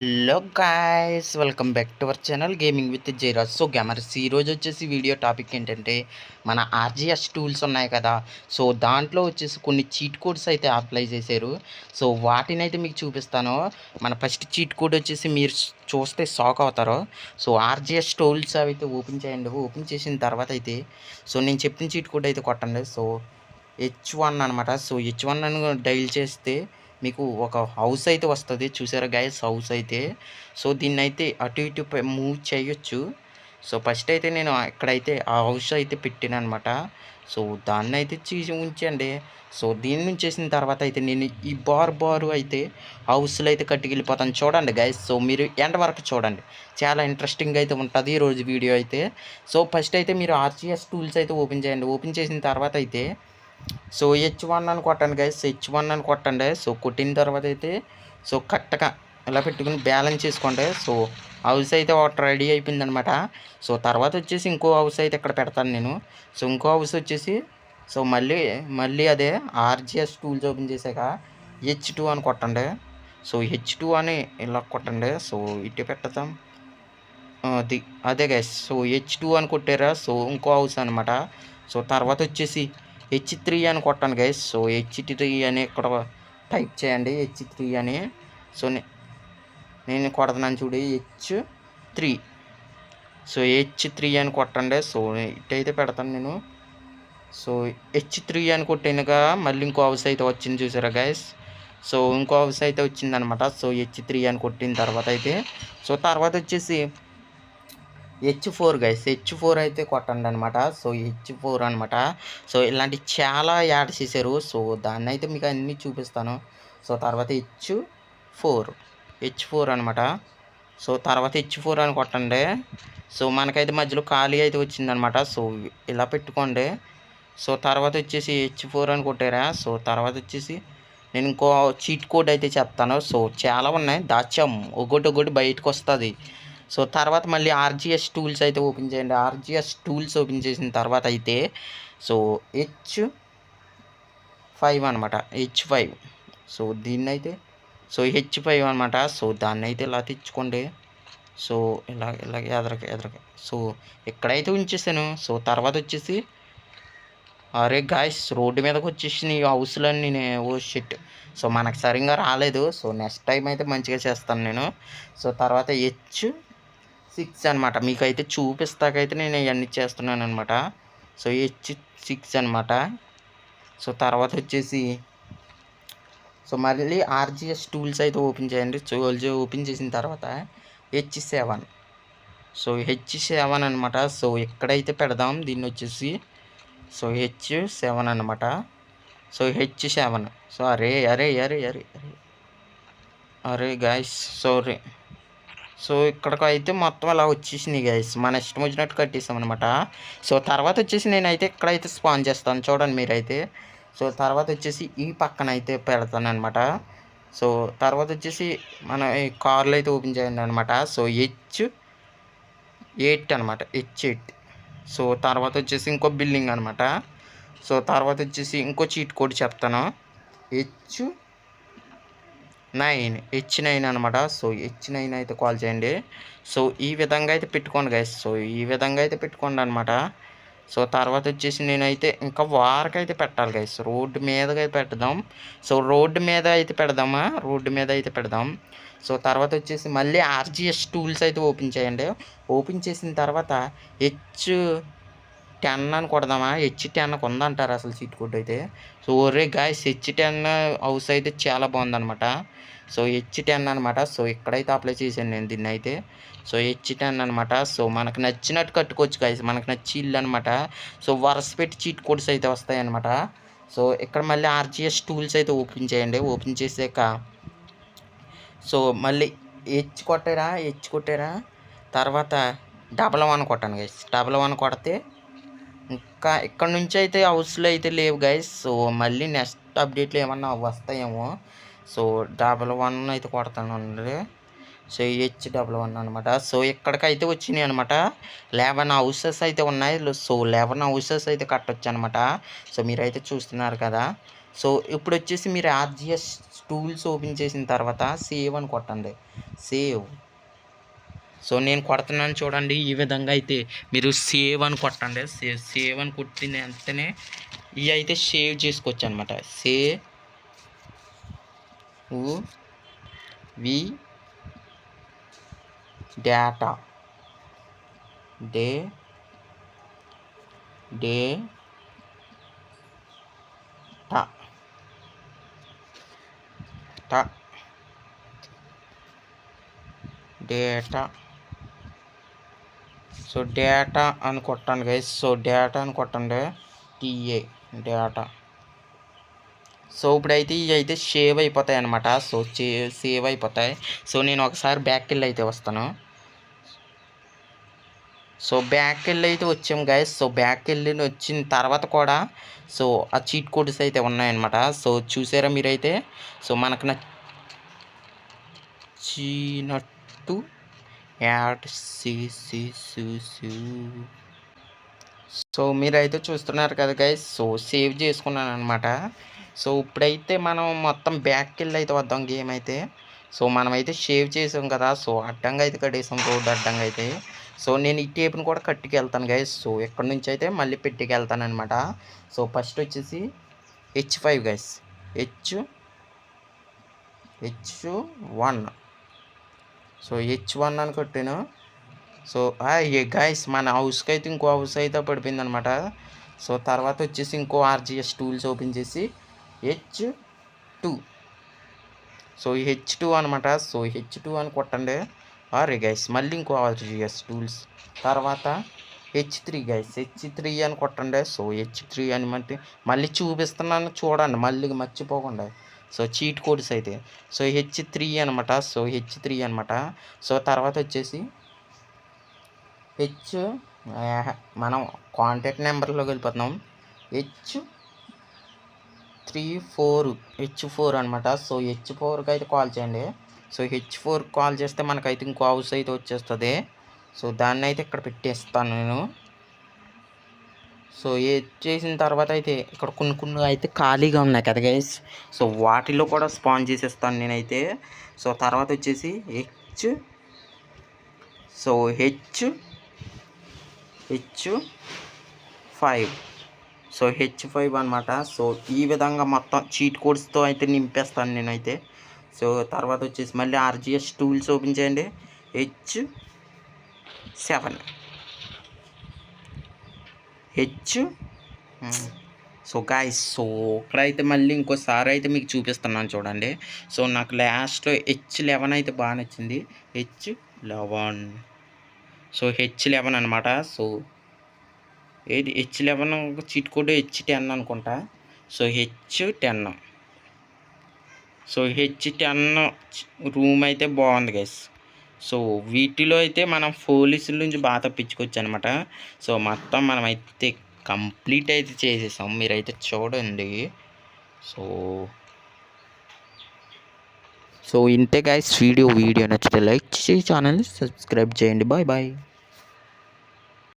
Hello guys, welcome back to our channel gaming with Jairaj. So gamers, ఈరోజు వచ్చేసి video topic ఏంటంటే మన ArcGIS tools ఉన్నాయి కదా. సో దాంట్లో వచ్చేసి కొన్ని చీట్ కోడ్స్ అయితే అప్లై చేశారు. సో వాటిని అయితే మీకు చూపిస్తాను. మన ఫస్ట్ చీట్ కోడ్ వచ్చేసి మీరు చూస్తే షాక్ అవుతారు. సో ఆర్జిఎస్ టూల్స్ అయితే ఓపెన్ చేయండి. ఓపెన్ చేసిన తర్వాత అయితే సో నేను చెప్పిన చీట్ కోడ్ అయితే కొట్టండి. సో H1 అనమాట. సో H1 అని డైల్ చేస్తే మీకు ఒక హౌస్ అయితే వస్తుంది. చూసారా గైస్, హౌస్ అయితే. సో దీన్నైతే అటు ఇటు మూవ్ చేయొచ్చు. సో ఫస్ట్ అయితే నేను ఇక్కడైతే ఆ హౌస్ అయితే పెట్టాను అనమాట. సో దాన్ని అయితే చేసి ఉంచండి. సో దీని నుంచి చేసిన తర్వాత అయితే నేను ఈ బారు అయితే హౌస్లో అయితే కట్టుకెళ్ళిపోతాను. చూడండి గైస్, సో మీరు ఎండ్ వరకు చూడండి. చాలా ఇంట్రెస్టింగ్ అయితే ఉంటుంది ఈరోజు వీడియో అయితే. సో ఫస్ట్ అయితే మీరు ఆర్జిఎస్ టూల్స్ అయితే ఓపెన్ చేయండి. ఓపెన్ చేసిన తర్వాత అయితే సో H1 అని కొట్టండి గైస్, H1 అని కొట్టండి. సో కొట్టిన తర్వాత అయితే సో కరెక్ట్గా ఇలా పెట్టుకుని బ్యాలెన్స్ చేసుకోండి. సో హౌస్ అయితే ఒకటి రెడీ అయిపోయిందనమాట. సో తర్వాత వచ్చేసి ఇంకో హౌస్ అయితే ఇక్కడ పెడతాను నేను. సో ఇంకో హౌస్ వచ్చేసి సో మళ్ళీ అదే ఆర్జిఎస్ టూల్స్ ఓపెన్ చేశాక H2 అని కొట్టండి. సో H2 అని ఇలా కొట్టండి. సో ఇటు పెడతాం. అదే గైస్, సో H2 అని కొట్టారా. సో ఇంకో హౌస్ అనమాట. సో తర్వాత వచ్చేసి H3 అని కొట్టాను గైస్. సో H3 అని ఇక్కడ టైప్ చేయండి, H3 అని. సో నేను కొడుతున్నాను చూడు, H3. సో H3 అని కొట్టండి. సో ఇటైతే పెడతాను నేను. సో H3 అని కొట్టినగా మళ్ళీ ఇంకో హౌస్ అయితే వచ్చింది చూసారా గైస్. సో ఇంకో హౌస్ అయితే వచ్చిందనమాట. సో H3 అని కొట్టిన తర్వాత అయితే సో తర్వాత వచ్చేసి H4 గైస్, H4 అయితే కొట్టండి అనమాట. సో H4 అనమాట. సో ఇలాంటి చాలా యాడ్ చేశారు. సో దాన్ని అయితే మీకు అన్నీ చూపిస్తాను. సో తర్వాత H4 అనమాట. సో తర్వాత H4 అని కొట్టండి. సో మనకైతే మధ్యలో ఖాళీ అయితే వచ్చిందనమాట. సో ఇలా పెట్టుకోండి. సో తర్వాత వచ్చేసి H4 అని కొట్టారా. సో తర్వాత వచ్చేసి నేను ఇంకో చీట్ కోడ్ అయితే చెప్తాను. సో చాలా ఉన్నాయి, దాచాం, ఒకటి బయటకు వస్తుంది. సో తర్వాత మళ్ళీ ఆర్జిఎస్ టూల్స్ అయితే ఓపెన్ చేయండి. ఆర్జిఎస్ టూల్స్ ఓపెన్ చేసిన తర్వాత అయితే సో H5 అనమాట, H5. సో దీన్ని అయితే సో H5 అనమాట. సో దాన్ని అయితే ఇలా తెచ్చుకోండి. సో ఇలా ఎదరక సో ఎక్కడైతే ఉంచేసాను. సో తర్వాత వచ్చేసి అరే గాయస్, రోడ్డు మీదకి వచ్చేసి ఈ హౌస్లన్నీ ఓ షిట్. సో మనకు సరిగ్గా రాలేదు. సో నెక్స్ట్ టైం అయితే మంచిగా చేస్తాను నేను. సో తర్వాత H6 అనమాట. మీకైతే చూపిస్తాకైతే నేను ఇవన్నీ చేస్తున్నాను అనమాట. సో H6 అనమాట. సో తర్వాత వచ్చేసి సో మళ్ళీ ఆర్జిఎస్ టూల్స్ అయితే ఓపెన్ చేయండి. ఓపెన్ చేసిన తర్వాత H7. సో H7 అనమాట. సో ఎక్కడైతే పెడదాం దీన్ని వచ్చేసి సో H7 అనమాట. So H7. సో అరే గాయస్, సారీ. సో ఇక్కడికైతే మొత్తం అలా వచ్చేసినాయి గైస్, మన ఇష్టం వచ్చినట్టు కట్టేసాం అనమాట. సో తర్వాత వచ్చేసి నేనైతే ఇక్కడైతే స్పాన్ చేస్తాను చూడండి మీరైతే. సో తర్వాత వచ్చేసి ఈ పక్కన అయితే పెడతాను అనమాట. సో తర్వాత వచ్చేసి మన ఈ కార్లు అయితే ఓపెన్ చేయండి అనమాట. సో H8 అనమాట, H8. సో తర్వాత వచ్చేసి ఇంకో బిల్డింగ్ అనమాట. సో తర్వాత వచ్చేసి ఇంకో చీట్ కోడ్ చెప్తాను, H9 అనమాట. సో H9 అయితే కాల్ చేయండి. సో ఈ విధంగా అయితే పెట్టుకోండి గైస్. సో ఈ విధంగా అయితే పెట్టుకోండి అనమాట. సో తర్వాత వచ్చేసి నేనైతే ఇంకా వారకైతే పెట్టాలి గైస్, రోడ్డు మీదగా పెడదాం. సో రోడ్డు మీద అయితే పెడదాం. సో తర్వాత వచ్చేసి మళ్ళీ ఆర్జిఎస్ టూల్స్ అయితే ఓపెన్ చేయండి. ఓపెన్ చేసిన తర్వాత H10 అని కొడదామా. H10 ఉందంటారు అసలు సీట్ కోడ్ అయితే. సో ఒరే గాయస్, H10 హౌస్ అయితే చాలా బాగుందనమాట. సో H10 అనమాట. సో ఇక్కడైతే అప్లై చేశాను నేను దీన్ని అయితే. సో H10 అనమాట. సో మనకు నచ్చినట్టు కట్టుకోవచ్చు గాయస్, మనకు నచ్చి ఇల్లు అనమాట. సో వరుస పెట్టి చీట్ కోడ్స్ అయితే వస్తాయి అనమాట. సో ఇక్కడ మళ్ళీ ఆర్జిఎస్ టూల్స్ అయితే ఓపెన్ చేయండి. ఓపెన్ చేసాక సో మళ్ళీ హెచ్ కొట్టారా తర్వాత 11 కొట్టాను గైస్. 11 కొడితే ఇంకా ఇక్కడ నుంచి అయితే హౌస్లో అయితే లేవు గైస్. సో మళ్ళీ నెక్స్ట్ అప్డేట్లో ఏమన్నా వస్తాయేమో. సో 11 అయితే కొడతానండి. సో H11 అనమాట. సో ఇక్కడికైతే వచ్చినాయి అనమాట. 11 హౌసెస్ అయితే ఉన్నాయి. సో 11 హౌసెస్ అయితే కట్టొచ్చు అనమాట. సో మీరైతే చూస్తున్నారు కదా. సో ఇప్పుడు వచ్చేసి మీరు ఆర్జిఎస్ టూల్స్ ఓపెన్ చేసిన తర్వాత సేవ్ అని కొట్టండి. సేవ్. సో నేను కొడుతున్నాను చూడండి, ఈ విధంగా అయితే మీరు సేవ్ అని కొట్టండి. సేవ్ అని కొట్టిన వెంటనే ఇవి అయితే సేవ్ చేసుకోవచ్చు అనమాట. సేవ్ వి డేటా డేటా. సో డేటా అని కొట్టండి గైస్. సో డేటా అని కొట్టండి, టీఏ డేటా. సో ఇప్పుడైతే ఇవి అయితే సేవ్ అయిపోతాయి అనమాట. సో సేవ్ అయిపోతాయి. సో నేను ఒకసారి బ్యాక్ వెళ్ళి అయితే వస్తాను. సో బ్యాక్ వెళ్ళి అయితే వచ్చాం గైస్. సో బ్యాక్ వెళ్ళి వచ్చిన తర్వాత కూడా సో ఆ చీట్ కోడ్స్ అయితే ఉన్నాయన్నమాట. సో చూసారా మీరైతే. సో మనకు నచ్చినట్టు యాడ్ సో మీరైతే చూస్తున్నారు కదా గైస్. సో సేవ్ చేసుకున్నాను అనమాట. సో ఇప్పుడైతే మనం మొత్తం బ్యాక్ వెళ్ళి అయితే వద్దాం గేమ్ అయితే. సో మనమైతే సేవ్ చేసాం కదా. సో అడ్డంగా అయితే కట్టేసాం, రోడ్డు అడ్డంగా అయితే. సో నేను ఈ టేప్ని కూడా కట్టుకెళ్తాను గైస్. సో ఇక్కడ నుంచి అయితే మళ్ళీ పెట్టుకెళ్తాను అనమాట. సో ఫస్ట్ వచ్చేసి H5 guys. H1. So H1 అని కొట్టాను. సో గైస్ మన హౌస్కి అయితే ఇంకో హౌస్ అయితే పడిపోయింది అనమాట. సో తర్వాత వచ్చేసి ఇంకో ఆర్జిఎస్ టూల్స్ ఓపెన్ చేసి H2. సో H2 అనమాట. సో H2 అని కొట్టండి. గైస్ మళ్ళీ ఇంకో ఆర్జిఎస్ టూల్స్. తర్వాత H3 గైస్. H3 అని కొట్టండి. సో H3 అని మళ్ళీ చూపిస్తున్నాను చూడండి, మళ్ళీ మర్చిపోకుండా. సో చీట్ కోడ్స్ అయితే. సో H3 అనమాట. సో H3 అనమాట. సో తర్వాత వచ్చేసి మనం కాంటాక్ట్ నెంబర్లోకి వెళ్ళిపోతున్నాం. H4 అనమాట. సో H4కి అయితే కాల్ చేయండి. సో H4 కాల్ చేస్తే మనకైతే ఇంకో హౌస్ అయితే వచ్చేస్తుంది. సో దాన్ని అయితే ఇక్కడ పెట్టేస్తాను నేను. సో చేసిన తర్వాత అయితే ఇక్కడ కొన్ని అయితే ఖాళీగా ఉన్నాయి కదా గైస్. సో వాటిలో కూడా స్పాన్ చేసేస్తాను నేనైతే. సో తర్వాత వచ్చేసి H5. సో H5 అనమాట. సో ఈ విధంగా మొత్తం చీట్ కోడ్స్తో అయితే నింపేస్తాను నేనైతే. సో తర్వాత వచ్చేసి మళ్ళీ ఆర్జిఎస్ టూల్స్ ఓపెన్ చేయండి. H7. So guys. సో ఇక్కడైతే మళ్ళీ ఇంకోసారి అయితే మీకు చూపిస్తున్నాను చూడండి. సో నాకు లాస్ట్లో H11 అయితే బాగా నచ్చింది. H11. సో H11 అనమాట. సో ఏది H11 చీట్ కోడ్ H10 అనుకుంటా. So H10. So H10 room అయితే బాగుంది గైస్. సో వీటిలో అయితే మనం పోలీసుల నుంచి బాగా తప్పించుకోవచ్చు అనమాట. సో మొత్తం మనమైతే కంప్లీట్ అయితే చేసేసాం, మీరైతే చూడండి. సో ఇంతే గైస్ వీడియో నచ్చితే లైక్ చేసి ఛానల్ని సబ్స్క్రైబ్ చేయండి. బాయ్.